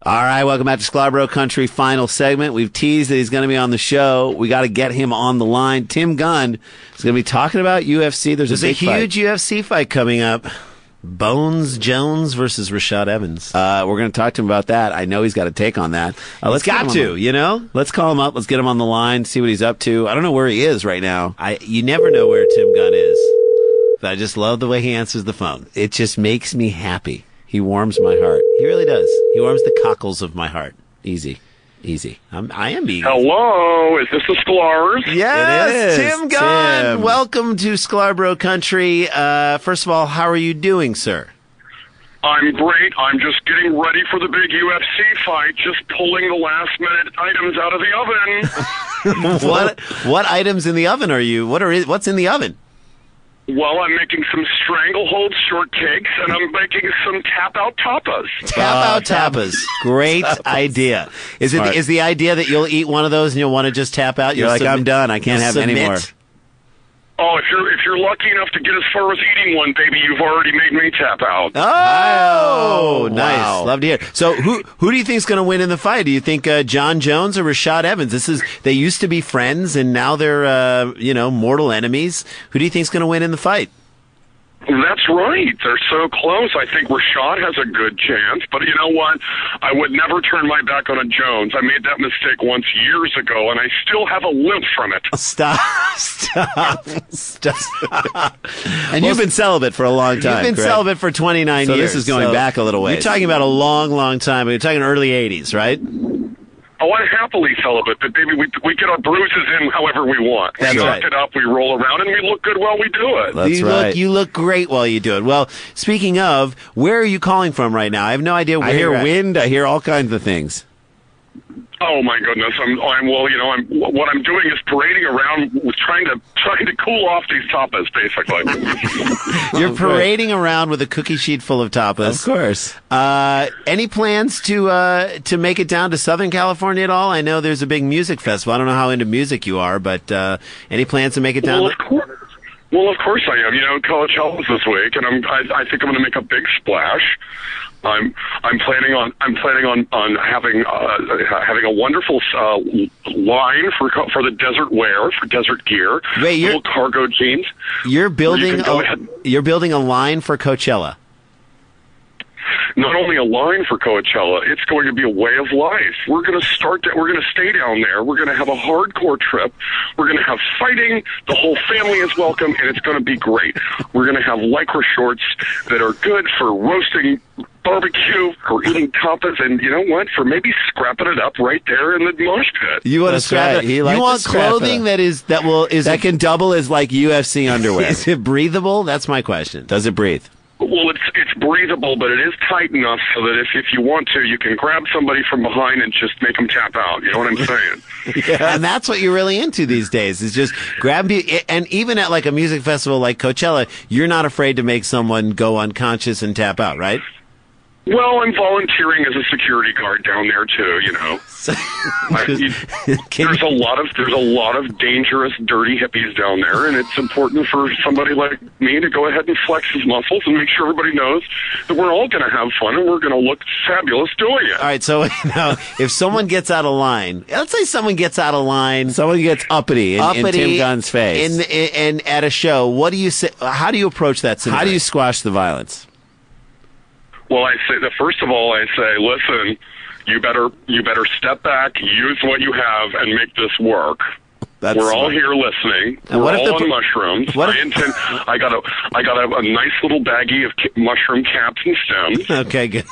All right, welcome back to Scarborough Country final segment. We've teased that he's going to be on the show. We got to get him on the line. Tim Gunn is going to be talking about UFC. There's a huge UFC fight coming up. Bones Jones versus Rashad Evans. We're going to talk to him about that. I know he's got a take on that. Let's call him up. Let's get him on the line, see what he's up to. I don't know where he is right now. You never know where Tim Gunn is. But I just love the way he answers the phone. It just makes me happy. He warms my heart. He really does. He warms the cockles of my heart. Easy. I am easy. Hello, is this the Sklar's? Yes, Tim Gunn. Welcome to Scarborough Country. First of all, how are you doing, sir? I'm great. I'm just getting ready for the big UFC fight, just pulling the last-minute items out of the oven. What items in the oven are you? What's in the oven? Well, I'm making some stranglehold shortcakes, and I'm making some Tapout Tapas. Tapas. Great idea. Is the idea that you'll eat one of those and you'll want to just tap out? You're like, I'm done. I can't have any more. Oh, if you're lucky enough to get as far as eating one, baby, you've already made me tap out. Oh, nice. Wow. Love to hear. So who do you think is going to win in the fight? Do you think John Jones or Rashad Evans? They used to be friends and now they're mortal enemies. Who do you think is going to win in the fight? That's right. They're so close. I think Rashad has a good chance. But you know what? I would never turn my back on a Jones. I made that mistake once years ago, and I still have a limp from it. Stop. And you've been celibate for a long time. You've been celibate for 29 years. So this is going back a little ways. You're talking about a long, long time. You're talking early 80s, right? Oh, I'm happily celibate, but baby, we get our bruises in however we want. We knock it up, we roll around, and we look good while we do it. That's right. You look great while you do it. Well, speaking of, where are you calling from right now? I have no idea where I hear you're at. wind. I hear all kinds of things. Oh my goodness! What I'm doing is parading around, with trying to cool off these tapas, basically. You're parading around with a cookie sheet full of tapas. Of course. Any plans to make it down to Southern California at all? I know there's a big music festival. I don't know how into music you are, but any plans to make it down? Well, of course I am. Coachella's this week, and I think I'm going to make a big splash. I'm planning on having a wonderful line for the desert wear, for desert gear. Wait, little cargo jeans. You're building a line for Coachella. Not only a line for Coachella, it's going to be a way of life. We're going to stay down there. We're going to have a hardcore trip. We're going to have fighting. The whole family is welcome, and it's going to be great. We're going to have Lycra shorts that are good for roasting barbecue, for eating tapas, and you know what? For maybe scrapping it up right there in the mosh pit. You want to scrap it? You want clothing that can double as like UFC underwear. Is it breathable? That's my question. Does it breathe? Well, it's breathable, but it is tight enough so that if you want to, you can grab somebody from behind and just make them tap out. You know what I'm saying? Yeah. And that's what you're really into these days, is just grab and even at like a music festival like Coachella, you're not afraid to make someone go unconscious and tap out, right? Well, I'm volunteering as a security guard down there too. There's a lot of dangerous, dirty hippies down there, and it's important for somebody like me to go ahead and flex his muscles and make sure everybody knows that we're all going to have fun and we're going to look fabulous doing it. All right, so now if someone gets out of line, let's say someone gets out of line, someone gets uppity in Tim Gunn's face, and at a show, what do you say? How do you approach that scenario? How do you squash the violence? Well, first of all, I say, listen, you better step back, use what you have, and make this work. We're all here listening. We're all on mushrooms. I got a nice little baggie of mushroom caps and stems. Okay, good.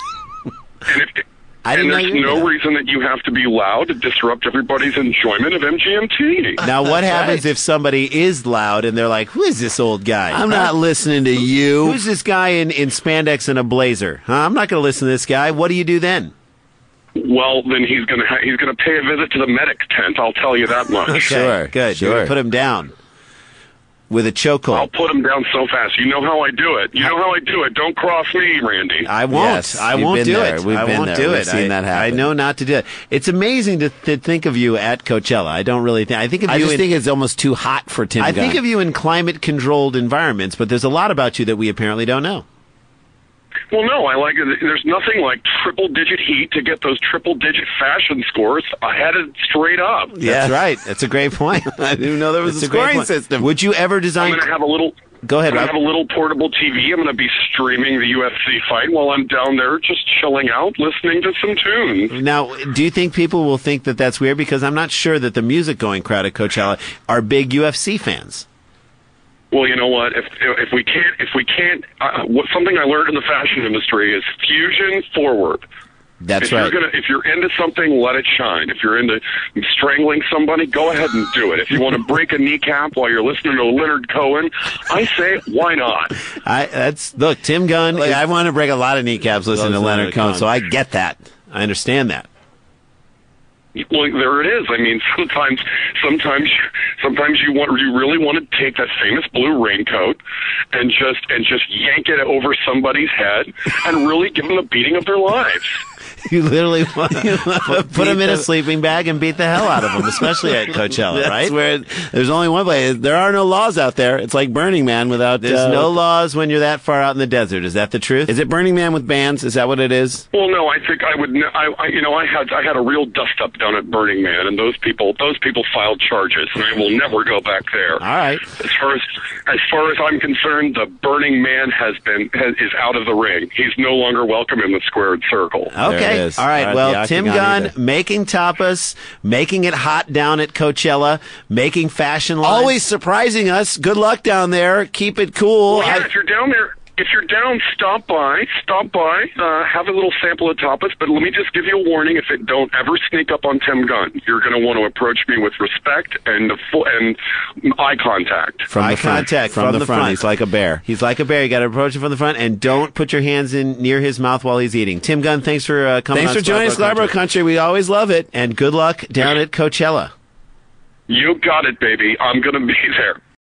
And there's no reason that you have to be loud to disrupt everybody's enjoyment of MGMT. Now, what happens if somebody is loud and they're like, who is this old guy? I'm not listening to you. Who's this guy in spandex and a blazer? I'm not going to listen to this guy. What do you do then? Well, then he's going to pay a visit to the medic tent, I'll tell you that much. Okay, sure, good. Sure. You're going to put him down with a chokehold. I'll put him down so fast. You know how I do it. Don't cross me, Randy. I won't. Yes, I won't do it. We've I been won't there. do We've it. seen that happen. I know not to do it. It's amazing to think of you at Coachella. I don't really think. I think it's almost too hot for Tim Gunn. I think of you in climate-controlled environments, but there's a lot about you that we apparently don't know. Well, no, I like it. There's nothing like triple-digit heat to get those triple-digit fashion scores headed straight up. Yeah, that's right. That's a great point. I didn't know there was a scoring system. Would you ever design? I'm going to have a little. Go ahead, Rob. I have a little portable TV. I'm going to be streaming the UFC fight while I'm down there just chilling out, listening to some tunes. Now, do you think people will think that that's weird? Because I'm not sure that the music-going crowd at Coachella are big UFC fans. Well, you know what? If we can't, something I learned in the fashion industry is fusion forward. That's right. If you're into something, let it shine. If you're into strangling somebody, go ahead and do it. If you want to break a kneecap while you're listening to Leonard Cohen, I say, why not? Look, Tim Gunn. I want to break a lot of kneecaps listening to Leonard Cohen, so I get that. I understand that. Well, there it is. I mean, sometimes you really want to take that famous blue raincoat and just yank it over somebody's head and really give them the beating of their lives. You literally want to put them in a sleeping bag and beat the hell out of them, especially at Coachella, right? Where there's only one place. There are no laws out there. It's like Burning Man without. There's no laws when you're that far out in the desert. Is that the truth? Is it Burning Man with bands? Is that what it is? Well, no. I think I would. I had a real dust up down at Burning Man, and those people filed charges, and I will never go back there. All right. As far as I'm concerned, the Burning Man is out of the ring. He's no longer welcome in the squared circle. Okay. All right. Well, Tim Gunn making tapas, making it hot down at Coachella, making fashion lines. Always surprising us. Good luck down there. Keep it cool. Well, yeah, if you're down there. If you're down, stop by, have a little sample of tapas, but let me just give you a warning, if it don't ever sneak up on Tim Gunn, you're going to want to approach me with respect and eye contact. From the front. He's like a bear. He's like a bear. You got to approach him from the front, and don't put your hands in near his mouth while he's eating. Tim Gunn, thanks for coming. Thanks for joining Scarborough Country. We always love it. And good luck down at Coachella. You got it, baby. I'm going to be there.